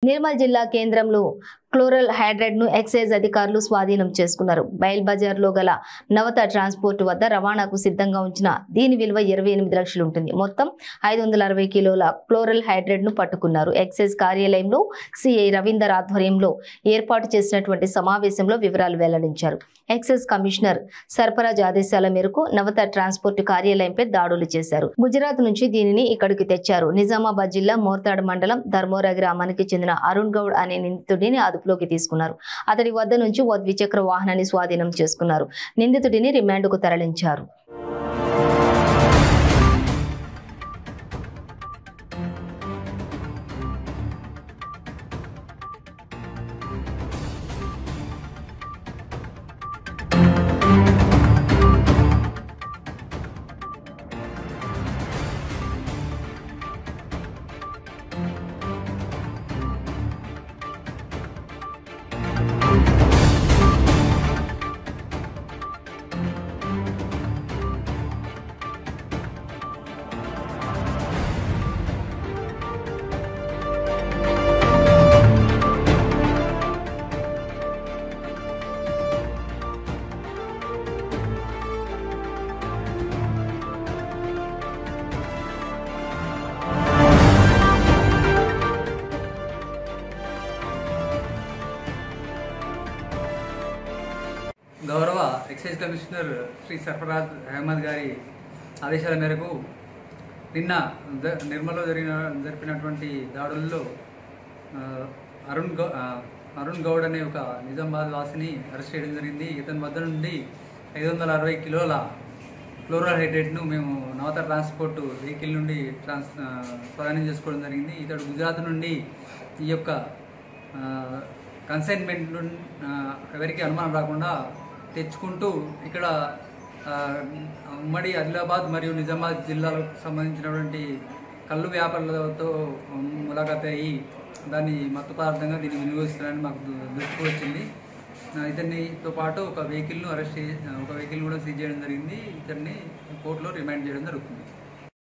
నిర్మల్ జిల్లా కేంద్రంలో chloral hydride ను ఎక్సైజ్ అధికారులు స్వాధీనం చేసుకున్నారు. బైల్ బజార్ లో గల నవత ట్రాన్స్పోర్ట్ వద్ద రవాణాకు సిద్ధంగా ఉంచిన దీని విలువ 28 లక్షలు ఉంటుంది. మొత్తం 560 కిలోల క్లోరల్ హైడ్రైడ్ ను పట్టుకున్నారు. ఎక్సైజ్ కార్యాలయంలో సిఐ రవీందర్ ఆధ్వర్యంలో ఏర్పాటు చేసినటువంటి సమావేశంలో వివరాలు వెల్లడించారు. ఎక్సైజ్ కమిషనర్ సర్ఫరాజ్ ఆదేశాల మేరకు నవత ట్రాన్స్పోర్ట్ కార్యాలయంపై దాడులు చేశారు. గుజరాత్ నుంచి దీనిని ఇక్కడికి తెచ్చారు. నిజామాబాద్ జిల్లా మోర్తాడ్ మండలం ధర్మోరా గ్రామానికి చెందిన అరుణ్ గౌడ్ అనే నిందితుడిని అదుపులోకి తీసుకున్నారు. అతడి వద్ద నుంచి ఓ ద్విచక్ర వాహనాన్ని స్వాధీనం చేసుకున్నారు. నిందితుడిని రిమాండ్కు తరలించారు. గౌరవ ఎక్సైజ్ కమిషనర్ శ్రీ సర్ఫరాజ్ అహ్మద్ గారి ఆదేశాల మేరకు నిన్న నిర్మల్లో జరిపినటువంటి దాడుల్లో అరుణ్ గౌడ్ అనే ఒక నిజామాబాద్ వాసిని అరెస్ట్ చేయడం జరిగింది. ఇతని వద్ద నుండి 560 కిలోల క్లోరల్ హైడ్రేట్ను మేము నవత ట్రాన్స్పోర్ట్ వెహికల్ నుండి స్వాధీనం చేసుకోవడం జరిగింది. ఇతడు గుజరాత్ నుండి ఈ యొక్క కన్సైన్మెంట్ ఎవరికి అనుమానం రాకుండా తెచ్చుకుంటూ ఇక్కడ ఉమ్మడి ఆదిలాబాద్ మరియు నిజామాబాద్ జిల్లాలకు సంబంధించినటువంటి కళ్ళు వ్యాపారులతో ములాఖాత్ అయ్యి దాన్ని మత్తు పదార్థంగా దీన్ని వినియోగిస్తున్నారని మాకు దృష్టికి వచ్చింది. ఇతనితో పాటు ఒక వెహికల్ కూడా సీజ్ చేయడం జరిగింది. ఇతన్ని కోర్టులో రిమాండ్ చేయడం జరుగుతుంది.